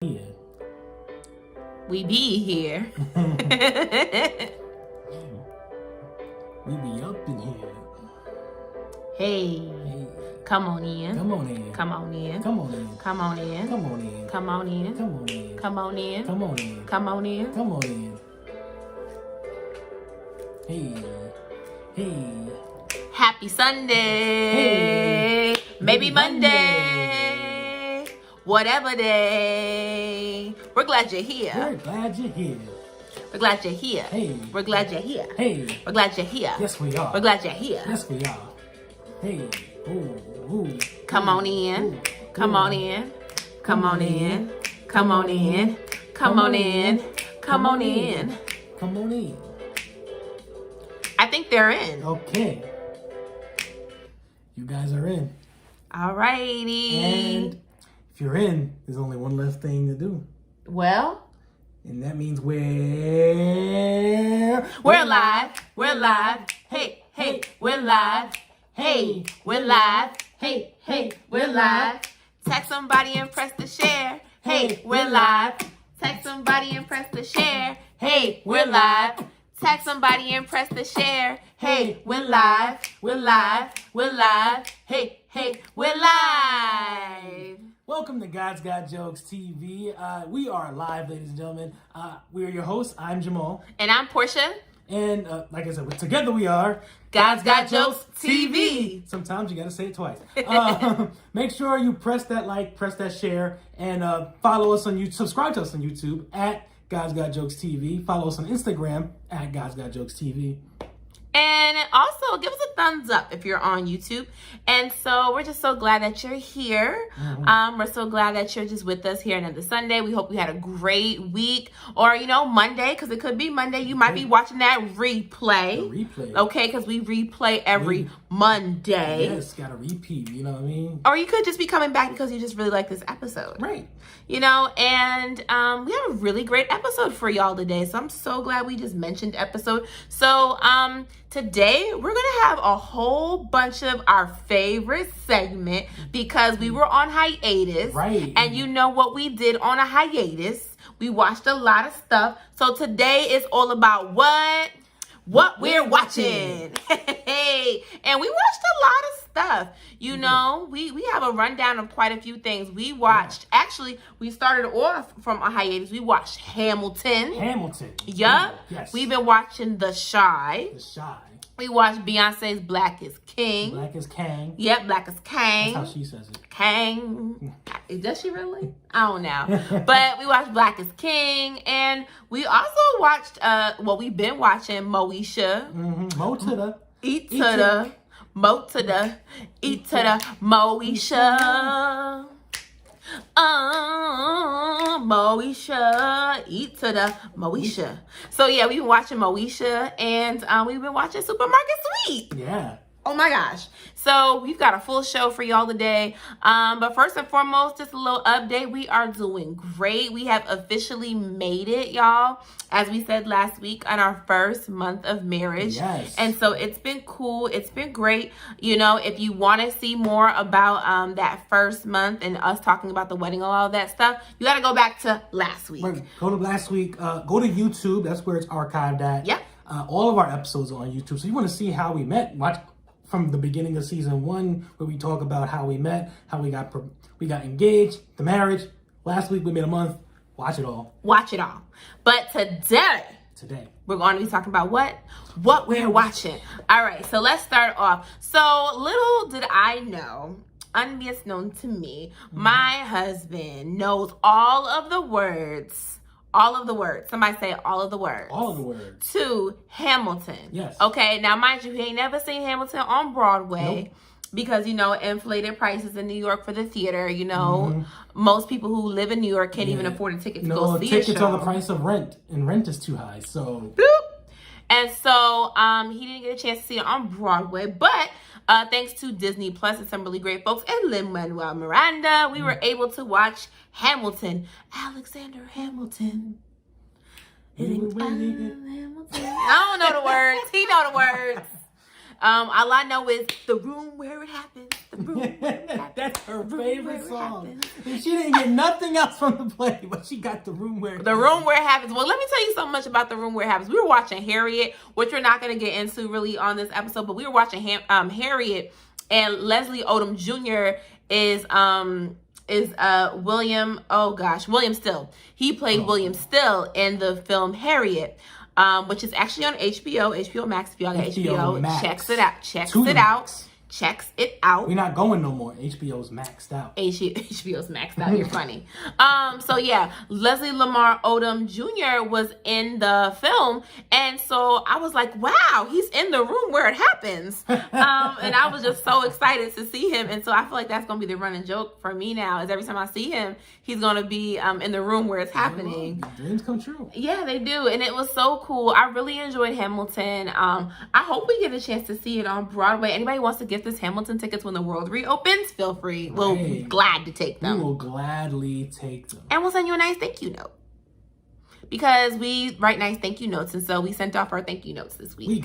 Yeah. We be here. We be up in here. Hey. Hey. Come on in. Come on in. Come on in. Come on in. Come on in. Come on in. Come on in. Come on in. Come on in. Come on in. Come on in. Come on in. Hey. Hey. Happy Sunday. Hey. Maybe Monday. Whatever day. We're glad you're here. We're glad you're here. We're glad you're here. Hey. We're glad you're here. Hey. We're glad you're here. Yes, we are. We're glad you're here. Yes, we are. Hey. Ooh. Ooh. Come on in. Ooh. Come on in. Come on in. Come on in. Come on in. Come on in. Come on in. I think they're in. Okay. You guys are in. Alrighty. And if you're in, there's only one less thing to do. Well, And that means we're live. We're live. Hey, hey, we're live. Hey, we're live. Hey, hey, we're live. Text somebody and press the share. Hey, we're live. Text somebody and press the share. Hey, we're live. Text somebody and press the share. Hey, we're live. We're live. We're live. Hey, hey, we're live. Welcome to God's Got Jokes TV. We are live, ladies and gentlemen. We are your hosts. I'm Jamal. And I'm Portia. And like I said, together we are God's Got Jokes TV. Sometimes you got to say it twice. Make sure you press that like, press that share, and follow us on YouTube. Subscribe to us on YouTube at God's Got Jokes TV. Follow us on Instagram at God's Got Jokes TV. And also give us a thumbs up if you're on YouTube. And so we're just so glad that you're here. Mm-hmm. We're so glad that you're just with us here another Sunday. We hope you had a great week, or Monday, because it could be Monday. You might be watching that replay. The replay. Okay, because we replay every Monday. Yes, got a repeat. You know what I mean? Or you could just be coming back because you just really like this episode. Right. And we have a really great episode for y'all today. So I'm so glad we just mentioned episode. So today we're going to have a whole bunch of our favorite segment because we were on hiatus. Right. And you know what we did on a hiatus? We watched a lot of stuff. So today is all about what we're watching. Hey, and we watched a lot of stuff. We have a rundown of quite a few things. We watched, actually, we started off from a hiatus. We watched Hamilton. Yup. Yes. We've been watching The Shy. The Shy. We watched Beyonce's Black is King. Black is Kang. Yep, Black is Kang. That's how she says it. Kang. Does she really? I don't know. But we watched Black is King. And we also watched, we've been watching Moesha. Mm-hmm. Mo to the. Eat to the. Mo to the. Eat to the. Moesha. Moesha. Eat to the Moesha. So yeah, we've been watching Moesha, and we've been watching Supermarket Sweep. Yeah. Oh my gosh. So we've got a full show for y'all today. But first and foremost, just a little update. We are doing great. We have officially made it, y'all, as we said last week, on our first month of marriage. Yes. And so it's been cool. It's been great. If you want to see more about that first month and us talking about the wedding and all that stuff, you got to go back to last week. Right. Go to last week. Go to YouTube. That's where it's archived at. Yep. All of our episodes are on YouTube. So you want to see how we met, watch from the beginning of season 1, where we talk about how we met, how we got engaged, the marriage. Last week we made a month. Watch it all. Watch it all. But today we're going to be talking about what we're watching. All right, so let's start off. So little did I know, unbeknownst known to me, my husband knows all of the words. Somebody say all of the words. All of the words. To Hamilton. Yes. Okay, now mind you, he ain't never seen Hamilton on Broadway. Nope. Because, inflated prices in New York for the theater, most people who live in New York can't even afford a ticket to go see a show. Tickets are the price of rent, and rent is too high, so. Bloop. And so he didn't get a chance to see it on Broadway, but thanks to Disney Plus and some really great folks and Lin-Manuel Miranda, we were able to watch Hamilton. Alexander Hamilton. Hamilton. I don't know the words. He know the words. All I know is the room where it happens. The room where it happens. That's her The room favorite where it song. happens. And she didn't get nothing else from the play, but she got the room where it The room where it happens. Well, let me tell you so much about the room where it happens. We were watching Harriet, which we're not going to get into really on this episode, but we were watching Harriet, and Leslie Odom Jr. is William. Oh gosh, William Still. He played William Still in the film Harriet. Which is actually on HBO Max. If y'all got HBO, Max. checks it out. Checks it out. We're not going no more. HBO's maxed out. HBO's maxed out. You're funny. So yeah, Leslie Lamar Odom Jr. was in the film, and so I was like, wow, he's in the room where it happens. And I was just so excited to see him, and so I feel like that's gonna be the running joke for me now. Is every time I see him, he's gonna be in the room where it's happening. Dreams come true. Yeah, they do, and it was so cool. I really enjoyed Hamilton. I hope we get a chance to see it on Broadway. Anybody wants to gift us Hamilton tickets when the world reopens, feel free. We'll be glad to take them. We will gladly take them. And we'll send you a nice thank you note. Because we write nice thank you notes, and so we sent off our thank you notes this week. We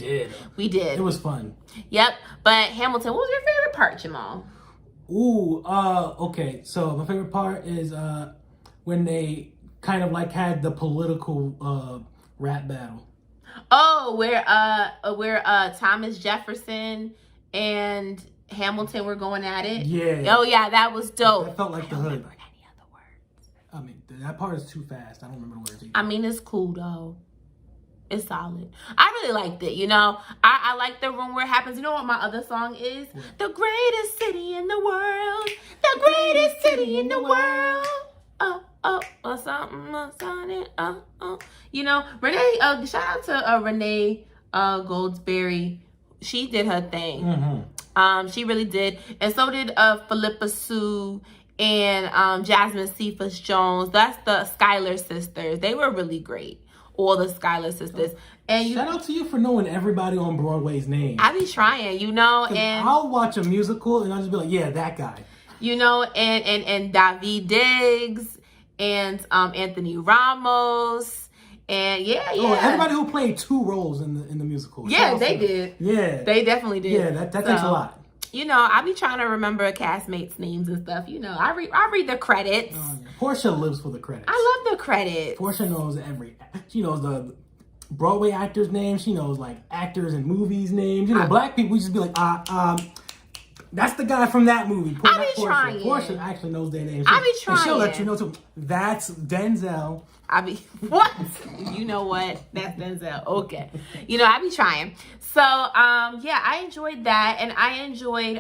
did. It was fun. Yep. But Hamilton, what was your favorite part, Jamal? Ooh, okay. So my favorite part is when they kind of like had the political rap battle. Oh, where Thomas Jefferson and Hamilton were going at it. Yeah. Oh yeah, that was dope. That felt like the hood. Any other words? I mean, that part is too fast. I don't remember the words either. I mean, it's cool though. It's solid. I really liked it, you know. I like the room where it happens. You know what my other song is? What? The greatest city in the world. The greatest city in the world. Or something. You know, Renee, shout out to Renee Goldsberry. She did her thing. Mm-hmm. She really did. And so did Philippa Sue and Jasmine Cephas Jones. That's the Schuyler sisters. They were really great. All the Schuyler sisters. And shout out to you for knowing everybody on Broadway's name. I be trying, you know, and I'll watch a musical and I'll just be like, yeah, that guy. You know, and David Diggs and Anthony Ramos. And yeah. Oh, everybody who played 2 roles in the musical. Yeah, they did. Yeah. They definitely did. Yeah, that takes a lot. You know, I be trying to remember castmates' names and stuff. You know, I read the credits. Oh, yeah. Portia lives for the credits. I love the credits. Portia knows she knows the Broadway actors' names. She knows like actors and movies' names. You know, black people, we just be like, that's the guy from that movie. I be trying. Portia actually knows their names. I be trying. And she'll let you know too. That's Denzel. What? You know what? That's Denzel. Okay. You know, I be trying. So, yeah, I enjoyed that. And I enjoyed,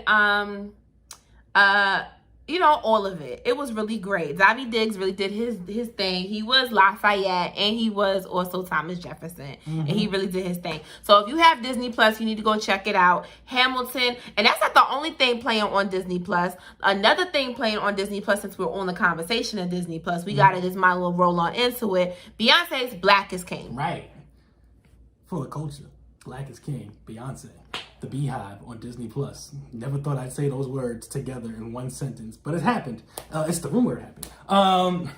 you know, all of it. It was really great. David Diggs really did his thing. He was Lafayette and he was also Thomas Jefferson. Mm-hmm. And he really did his thing. So if you have Disney Plus, you need to go check it out. Hamilton. And that's not the only thing playing on Disney Plus. Another thing playing on Disney Plus, since we're on the conversation of Disney Plus, we got to just might as well roll on into it. Beyonce's Black is King. Right. Full of culture. Black is King. Beyonce. The Beehive on Disney Plus. Never thought I'd say those words together in one sentence, but it happened. It's the rumor it happened.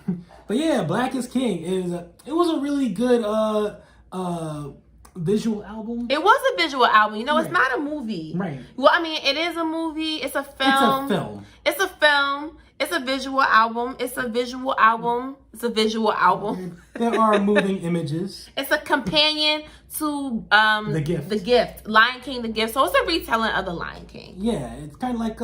But yeah, Black is King it was a really good visual album. It was a visual album. You know, right. It's not a movie. Right. Well, I mean, it is a movie. It's a film. It's a film. It's a visual album. It's a visual album. It's a visual album. There are moving images. It's a companion to The Gift. The Gift. Lion King, The Gift. So it's a retelling of the Lion King. Yeah, it's kind of like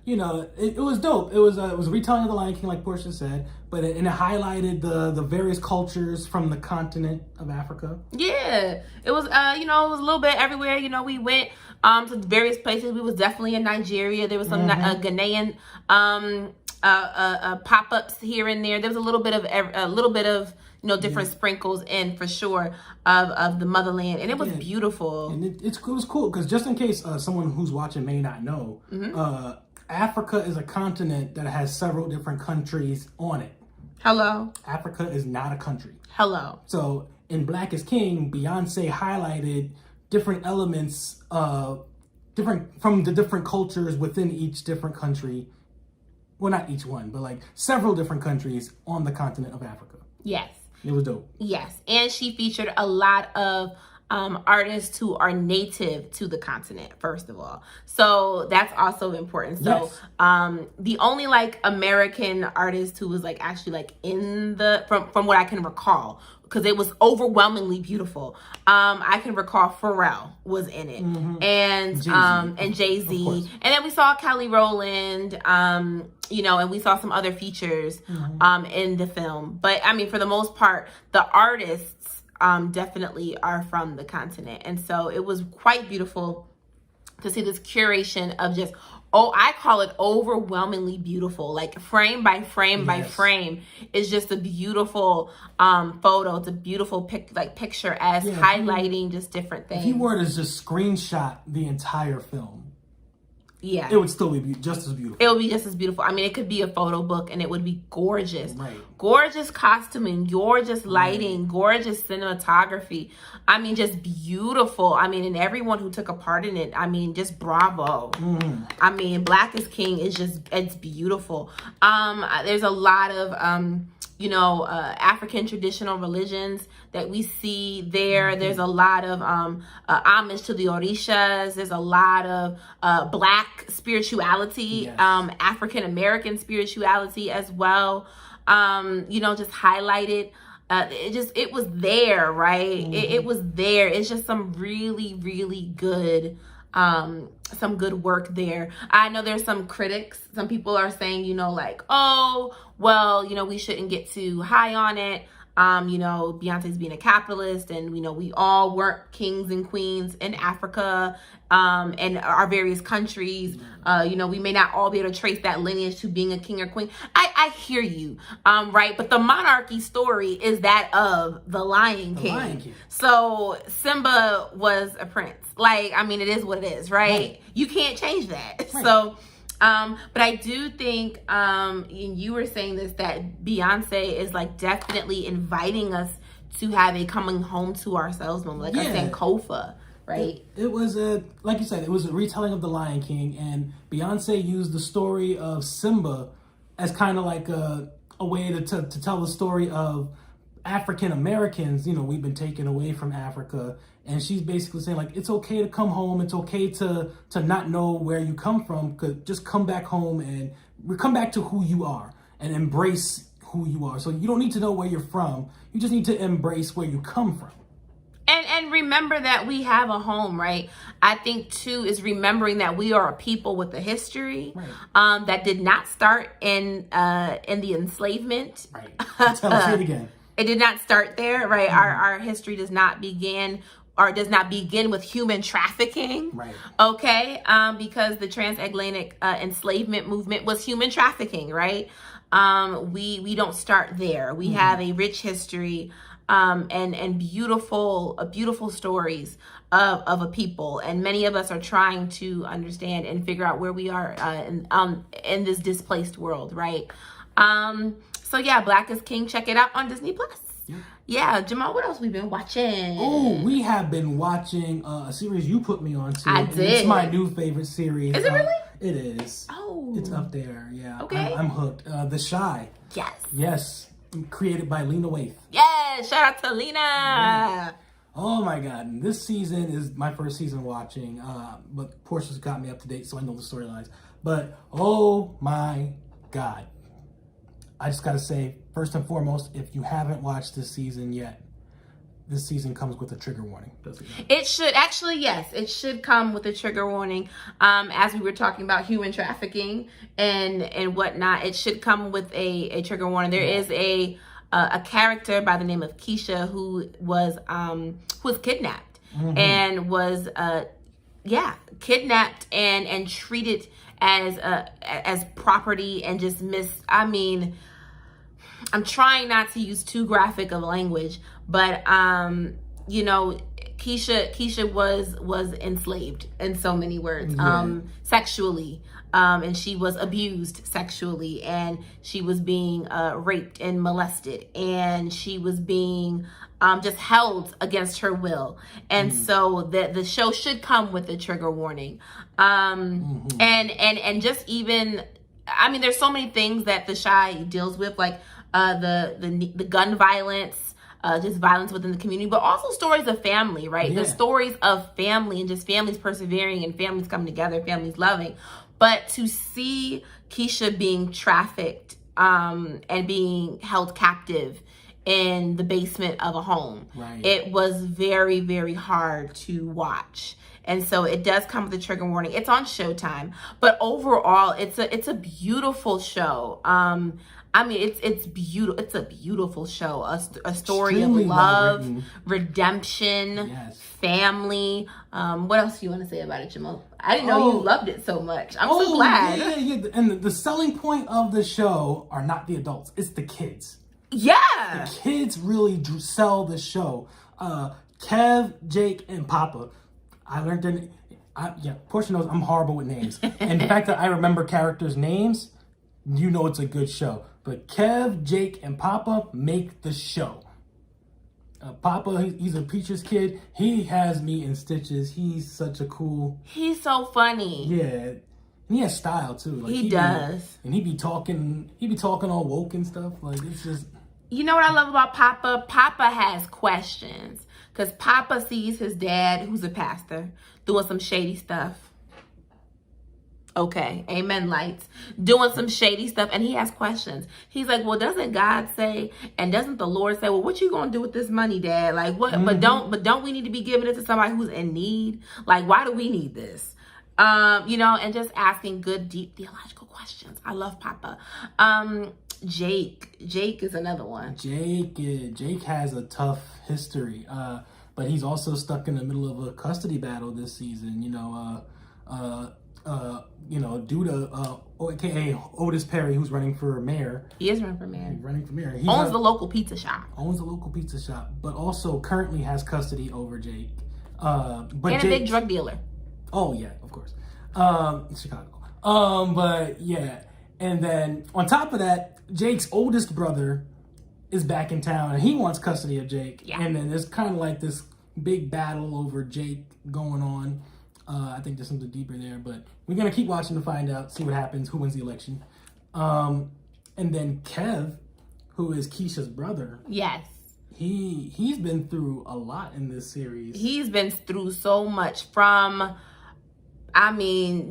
you know, it was dope. It was a retelling of the Lion King, like Portia said, but it highlighted the various cultures from the continent of Africa. Yeah, it was. You know, it was a little bit everywhere. You know, we went to various places. We was definitely in Nigeria. There was some Ghanaian pop-ups here and there. There was a little bit of you know, different sprinkles in for sure of the motherland, and it was beautiful. And it was cool because just in case someone who's watching may not know, Africa is a continent that has several different countries on it. Hello. Africa is not a country. Hello. So in Black is King, Beyonce highlighted different elements different from the different cultures within each different country. Well, not each one, but like several different countries on the continent of Africa. Yes. It was dope. Yes. And she featured a lot of artists who are native to the continent, first of all. So that's also important. So the only like American artist who was like actually like in the, from what I can recall, because it was overwhelmingly beautiful. I can recall Pharrell was in it, and Jay-Z. And Jay-Z, and then we saw Kelly Rowland, you know, and we saw some other features in the film. But I mean, for the most part, the artists definitely are from the continent, and so it was quite beautiful to see this curation of just, I call it overwhelmingly beautiful, like frame by frame by frame is just a beautiful photo. It's a beautiful picture as highlighting just different things. If you were to just screenshot the entire film, it would still be just as beautiful. It would be just as beautiful. I mean, it could be a photo book and it would be gorgeous. Right. Gorgeous costuming, gorgeous lighting, gorgeous cinematography. I mean, just beautiful. I mean, and everyone who took a part in it, I mean, just bravo. I mean, Black is King is just, it's beautiful. There's a lot of, you know, African traditional religions that we see there. There's a lot of homage to the Orishas. There's a lot of Black spirituality, African American spirituality as well. You know, just highlighted. It was there, right? It was there. It's just some really, really good some good work there. I know there's some critics. Some people are saying, you know, like, oh, well, you know, we shouldn't get too high on it. You know, Beyonce's being a capitalist, and, you know, we all weren't kings and queens in Africa, and our various countries. You know, we may not all be able to trace that lineage to being a king or queen. I hear you, right? But the monarchy story is that of the Lion King. So Simba was a prince. Like, I mean, it is what it is, right? You can't change that. So, but I do think, and you were saying this, that Beyonce is like definitely inviting us to have a coming home to ourselves moment, like a Sankofa, right? It was like you said, it was a retelling of The Lion King, and Beyonce used the story of Simba as kind of like a way to tell the story of African Americans. You know, we've been taken away from Africa, and she's basically saying, like, it's okay to come home. It's okay to not know where you come from. Just come back home and come back to who you are and embrace who you are. So you don't need to know where you're from. You just need to embrace where you come from. And remember that we have a home, right? I think, too, is remembering that we are a people with a history that did not start in the enslavement. Right. Tell us it again. It did not start there, right? Our history does not begin with human trafficking, right? Okay, because the transatlantic enslavement movement was human trafficking, right? We don't start there. We have a rich history, and beautiful stories of a people, and many of us are trying to understand and figure out where we are in this displaced world, right? So yeah, Black is King. Check it out on Disney Plus. Yeah, Jamal, what else we've been watching? Oh, we have been watching a series you put me on to. I did. It's my new favorite series. Is it really? It is. Oh. It's up there, yeah. Okay. I'm hooked. The Shy. Yes. Yes. Created by Lena Waithe. Yes, shout out to Lena. Yeah. Oh my God. This season is my first season watching, but Portia's got me up to date, so I know the storylines. But oh my God. I just got to say, first and foremost, if you haven't watched this season yet, this season comes with a trigger warning. Does it not? It should. Actually, yes. It should come with a trigger warning. As we were talking about human trafficking and whatnot, it should come with a trigger warning. There is a character by the name of Keisha who was kidnapped and was kidnapped and treated as property and just I'm trying not to use too graphic of language, but you know, Keisha was enslaved in so many words, sexually, and she was abused sexually, and she was being raped and molested, and she was being just held against her will. And so the show should come with a trigger warning. And just even, I mean, there's so many things that The Shy deals with, like the gun violence, just violence within the community, but also stories of family, right? Yeah. The stories of family and just families persevering and families coming together, families loving. But to see Keisha being trafficked and being held captive in the basement of a home, Right. it was very, very hard to watch. And so it does come with a trigger warning. It's on Showtime, but overall, it's a beautiful show. I mean, it's beautiful. It's a beautiful show. A story Extremely of love, well-written. redemption, Yes. family. What else do you want to say about it, Jamal? I didn't know you loved it so much. I'm so glad. Yeah. And the selling point of the show are not the adults; it's the kids. Yeah. The kids really sell the show. Kev, Jake, and Papa. I learned Portia knows I'm horrible with names. And the fact that I remember characters' names, you know it's a good show. But Kev, Jake, and Papa make the show. Papa, he's a Peaches kid. He has me in stitches. He's such a cool... He's so funny. Yeah. And he has style, too. Like, he does. And he be talking all woke and stuff. Like, it's just... You know what I love about Papa? Papa has questions. Because Papa sees his dad, who's a pastor, doing some shady stuff. Okay, amen, lights. Doing some shady stuff, and he has questions. He's like, well, doesn't God say, and doesn't the Lord say, well, what you gonna do with this money, Dad? Like, what? Mm-hmm. But don't we need to be giving it to somebody who's in need? Like, why do we need this? And just asking good, deep theological questions. I love Papa. Jake is another one. Jake has a tough history, but he's also stuck in the middle of a custody battle this season. Due to AKA Otis Perry, who's running for mayor. He is running for mayor. He's running for mayor. He owns the local pizza shop. But also currently has custody over Jake. And a big drug dealer. Oh yeah, of course. Chicago. But yeah. And then on top of that, Jake's oldest brother is back in town and he wants custody of Jake. Yeah. And then there's kind of like this big battle over Jake going on. I think there's something deeper there, but we're going to keep watching to find out, see what happens, who wins the election. And then Kev, who is Keisha's brother. Yes. He's been through a lot in this series. He's been through so much, from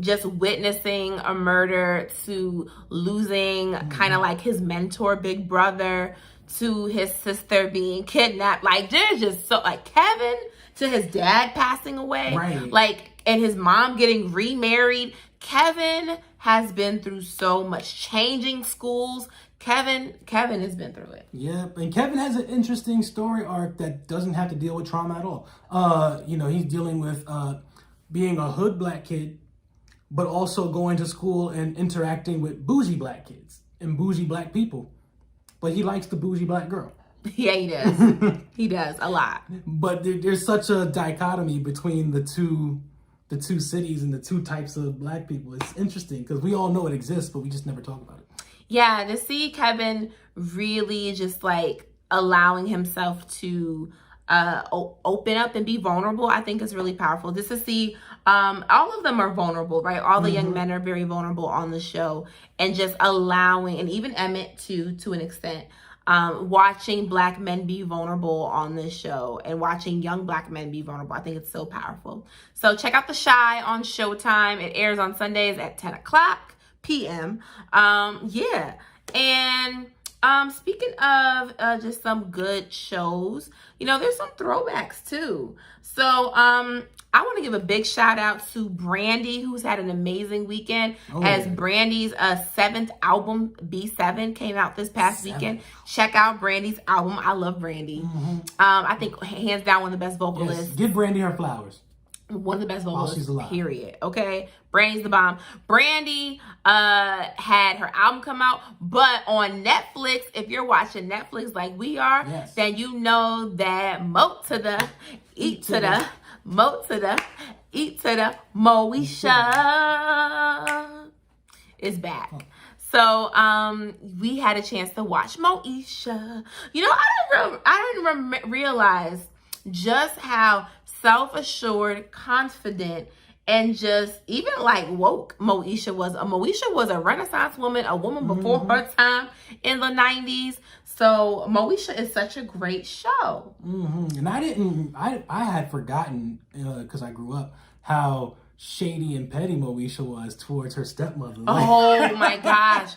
just witnessing a murder to losing kind of like his mentor, big brother, to his sister being kidnapped. Like, there's just so, like, Kevin to his dad passing away. Right. Like, and his mom getting remarried. Kevin has been through so much, changing schools. Kevin has been through it. Yeah, and Kevin has an interesting story arc that doesn't have to deal with trauma at all. He's dealing with being a hood black kid, but also going to school and interacting with bougie black kids and bougie black people. But he likes the bougie black girl. Yeah, he does. He does a lot. But there's such a dichotomy between the two cities and the two types of black people. It's interesting because we all know it exists, but we just never talk about it. Yeah, to see Kevin really just like allowing himself to open up and be vulnerable, I think is really powerful. Just to see, all of them are vulnerable, right? All the young men are very vulnerable on the show, and just allowing, and even Emmett too, to an extent, watching black men be vulnerable on this show and watching young black men be vulnerable. I think it's so powerful. So check out The Chi on Showtime. It airs on Sundays at 10 o'clock p.m. And speaking of just some good shows, there's some throwbacks too. So I want to give a big shout out to Brandy, who's had an amazing weekend, as Brandy's 7th album, B7, came out this past weekend. Check out Brandy's album. I love Brandy. I think hands down one of the best vocalists. Yes, give Brandy her flowers. One of the best vocalists, she's alive. Period. Okay? Brandy's the bomb. Brandy had her album come out, but on Netflix, if you're watching Netflix like we are, then you know that Mo to the, eat to the, Mo to the, eat to the, Moeha is back. So we had a chance to watch Moeha. I didn't realize just how self-assured, confident, and just even like woke Moesha was. Moesha was a Renaissance woman, a woman before her time in the 90s. So Moesha is such a great show. And I had forgotten, because I grew up, how shady and petty Moesha was towards her stepmother. Oh my gosh.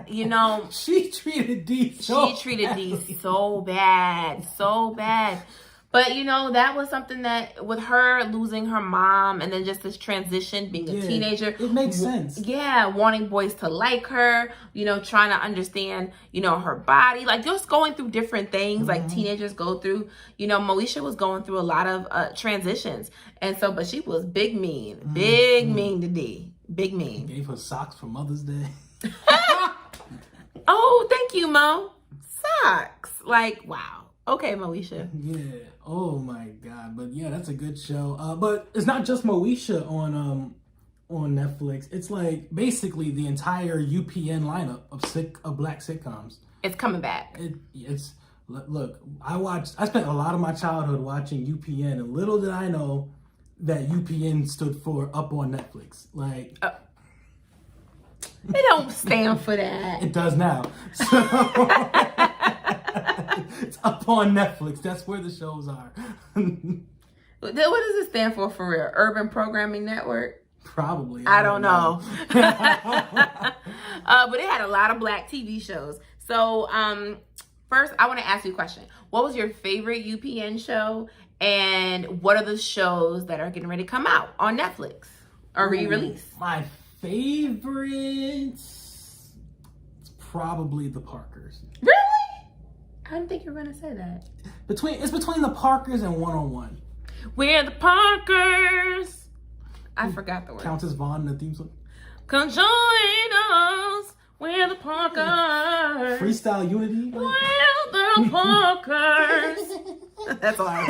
You know, she treated Dee so bad, so bad. But, you know, that was something that with her losing her mom and then just this transition, being a teenager. It makes sense. Yeah, wanting boys to like her, you know, trying to understand, you know, her body. Like, just going through different things like teenagers go through. You know, Moesha was going through a lot of transitions. And so, but she was big mean to Dee. Big mean. Gave her socks for Mother's Day. Oh, thank you, Mo. Socks. Like, wow. Okay, Moesha. Yeah. Oh my God. But yeah, that's a good show. But it's not just Moesha on Netflix. It's like basically the entire UPN lineup of black sitcoms. It's coming back. Look, I spent a lot of my childhood watching UPN, and little did I know that UPN stood for Up on Netflix. Like it don't stand for that. It does now. So it's Up on Netflix. That's where the shows are. What does it stand for real? Urban Programming Network? Probably. I don't know. But it had a lot of black TV shows. So first, I want to ask you a question. What was your favorite UPN show? And what are the shows that are getting ready to come out on Netflix or re-release? My favorites, it's probably the Parkers. Really? I didn't think you were gonna say that. It's between the Parkers and 101. We're the Parkers. I forgot the word. Countess Vaughn in the theme song. Come join us. We're the Parkers. Freestyle Unity. We're the Parkers. That's all I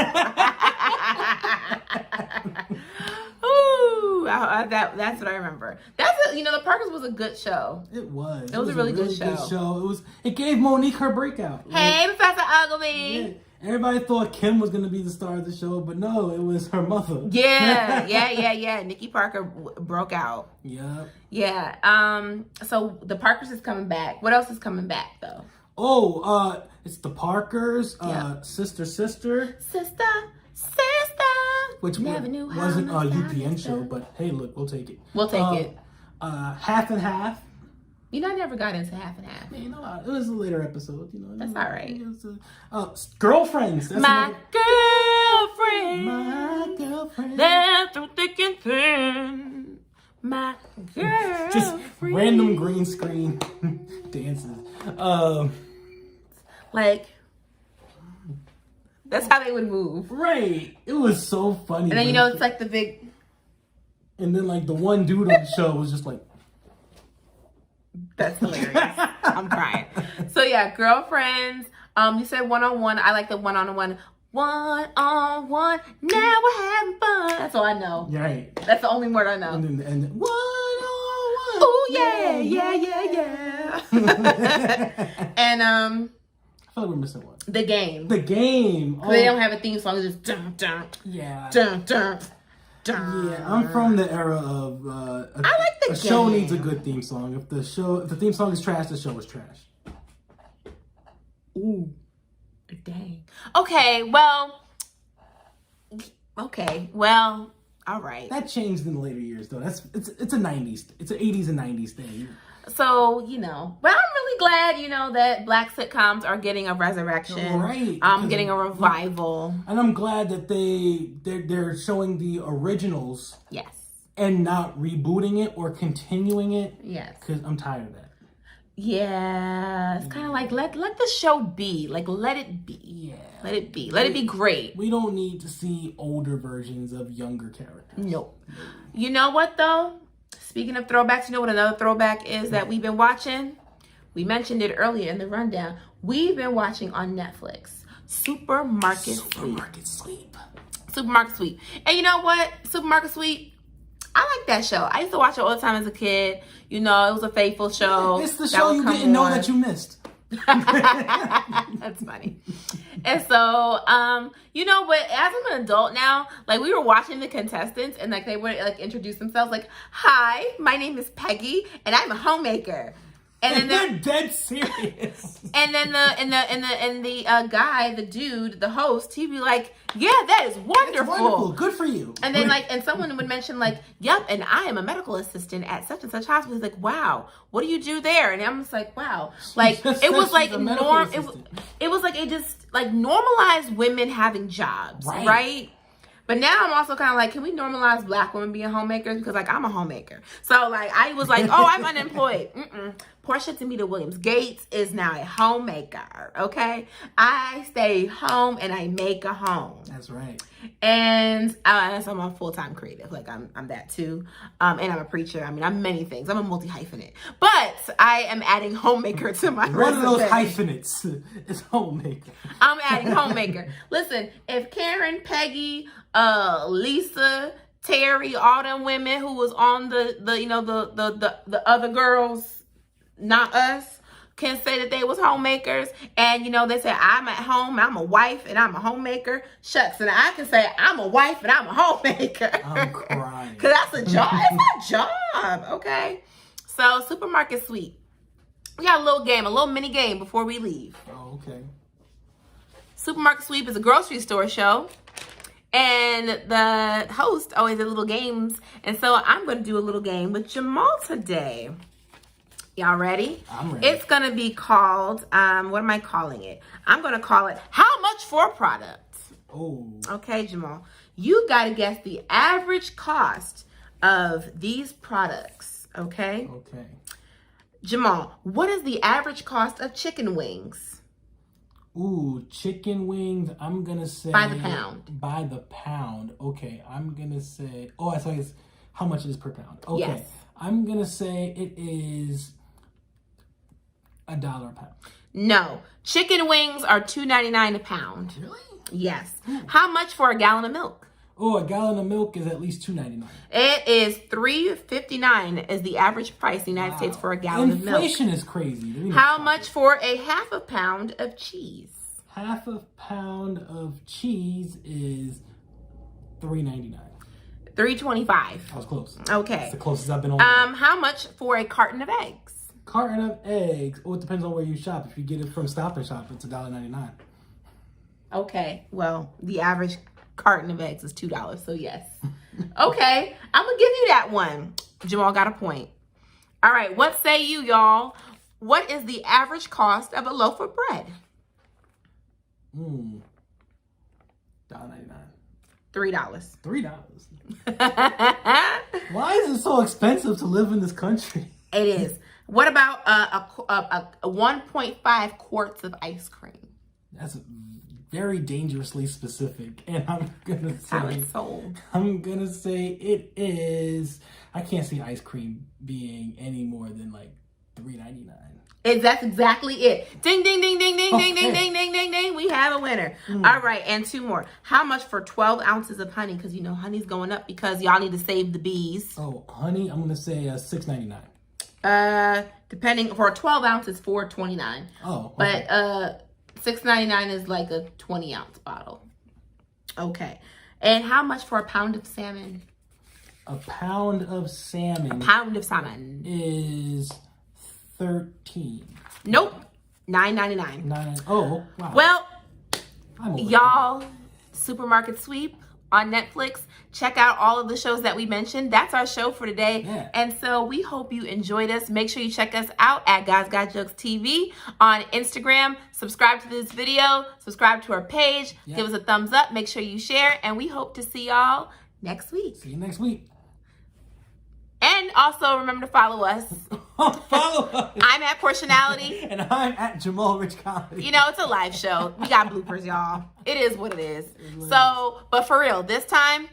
Ooh, that's what I remember. The Parkers was a good show. It was. It was a really good show. It gave Monique her breakout. Hey, Professor Ogilvy. Yeah, everybody thought Kim was gonna be the star of the show, but no, it was her mother. Yeah. Nikki Parker broke out. Yep. Yeah. So the Parkers is coming back. What else is coming back though? Oh, it's the Parkers. Sister. Which wasn't a UPN show, but hey, look, we'll take it. We'll take it. Half and Half. You know, I never got into Half and Half. You know, it was a later episode. That's all right. Girlfriends. That's my girlfriend. They're through thick and thin. My girlfriend. Just random green screen dances. Like, that's how they would move. Right. It was so funny. And then, it's like the big... And then, like, the one dude on the show was just like... That's hilarious. I'm crying. So, yeah, Girlfriends. You said one-on-one. I like the one-on-one. One-on-one. Now we're having fun. That's all I know. Right. That's the only word I know. And then one-on-one. Oh, yeah. And, I feel like we're missing one. The Game. The Game. Oh. They don't have a theme song. It's just dun, dun. Yeah. Dun, dun. Dun. Yeah, I'm from the era of I like The Game. Show needs a good theme song. If the theme song is trash, the show is trash. Ooh. Dang. Okay, well, all right. That changed in the later years though. It's a 90s. It's an 80s and 90s thing. So, but I'm really glad, that black sitcoms are getting a resurrection. Right. Getting a revival. And I'm glad that they're showing the originals. Yes. And not rebooting it or continuing it. Yes. Because I'm tired of that. Yeah. It's kind of like, let the show be. Like, let it be. Yeah. Let it be. Let it be great. We don't need to see older versions of younger characters. Nope. You know what, though? Speaking of throwbacks, you know what another throwback is that we've been watching? We mentioned it earlier in the rundown. We've been watching on Netflix. Supermarket Sweep. And you know what? Supermarket Sweep, I like that show. I used to watch it all the time as a kid. It was a faithful show. It's the show you didn't know that you missed. That's funny. And so, you know, but as I'm an adult now, like we were watching the contestants and like they would like introduce themselves like, "Hi, my name is Peggy and I'm a homemaker." And then they're dead serious. And then the guy, the dude, the host, he'd be like, "Yeah, that is wonderful. That's wonderful. Good for you." And then and someone would mention like, "Yep, and I am a medical assistant at such and such hospital." He's like, "Wow, what do you do there?" And I'm just like, "Wow." Like it was like it was like it just like normalized women having jobs, right? But now I'm also kind of like, can we normalize Black women being homemakers? Because like I'm a homemaker. So like I was like, oh, I'm unemployed. Portia Tamita Williams Gates is now a homemaker. Okay, I stay home and I make a home. That's right. And so I'm a full-time creative. Like I'm that too. And I'm a preacher. I mean, I'm many things. I'm a multi-hyphenate. But I am adding homemaker to my resume. One of those hyphenates is homemaker. I'm adding homemaker. Listen, if Karen, Peggy, Lisa, Terry, all them women who was on the other girls, not us, can say that they was homemakers, and you know they say I'm at home, I'm a wife, and I'm a homemaker. Shucks, and I can say I'm a wife and I'm a homemaker. I'm crying. Cause that's a job. It's a job. Okay. So supermarket sweep. We got a little game, a little mini game before we leave. Oh, okay. Supermarket sweep is a grocery store show. And the host always did little games. And so I'm going to do a little game with Jamal today. Y'all ready? I'm ready. It's going to be called, what am I calling it? I'm going to call it How Much for a Product? Oh. Okay, Jamal. You got to guess the average cost of these products. Okay? Okay. Jamal, what is the average cost of chicken wings? Ooh, chicken wings, I'm going to say... By the pound. By the pound. Okay, I'm going to say... Oh, I saw it's how much it is per pound. Okay. Yes. I'm going to say it is $1 a pound. No. Chicken wings are $2.99 a pound. Really? Yes. Ooh. How much for a gallon of milk? Oh, a gallon of milk is at least $2.99. It is $3.59 is the average price in the United States for a gallon of milk. Inflation is crazy. How much for a half a pound of cheese? Half a pound of cheese is $3.99. $3.25. I was close. Okay. That's the closest I've been on. How much for a carton of eggs? Carton of eggs. Oh, it depends on where you shop. If you get it from Stop and Shop, it's $1.99. Okay. Well, the average carton of eggs is $2, so yes. Okay, I'm gonna give you that one. Jamal got a point. All right, what say you, y'all? What is the average cost of a loaf of bread? $1.99. $3. $3. Why is it so expensive to live in this country? It is. What about a 1.5 quarts of ice cream? That's very dangerously specific, and I'm gonna say How it's sold. I'm gonna say it is. I can't see ice cream being any more than like $3.99. That's exactly it. Ding, ding, ding, ding, ding, ding, ding, ding, ding, ding, ding. We have a winner. All right, and two more. How much for 12 ounces of honey? Because, you know, honey's going up because y'all need to save the bees. Oh, honey, I'm gonna say $6.99. Depending, for 12 ounces, $4.29. Oh, okay. But $6.99 is like a 20-ounce bottle. Okay. And how much for a pound of salmon? A pound of salmon. A pound of salmon is $13. Nope. $9.99. Oh, wow. Well, y'all, Supermarket Sweep on Netflix. Check out all of the shows that we mentioned. That's our show for today. Yeah. And so we hope you enjoyed us. Make sure you check us out at Guys Got Jokes TV on Instagram. Subscribe to this video. Subscribe to our page. Yeah. Give us a thumbs up. Make sure you share. And we hope to see y'all next week. See you next week. And also remember to follow us. Follow us. I'm at Portionality. And I'm at Jamal Rich Comedy. You know, it's a live show. We got bloopers, y'all. It is what it is. So, but for real, this time,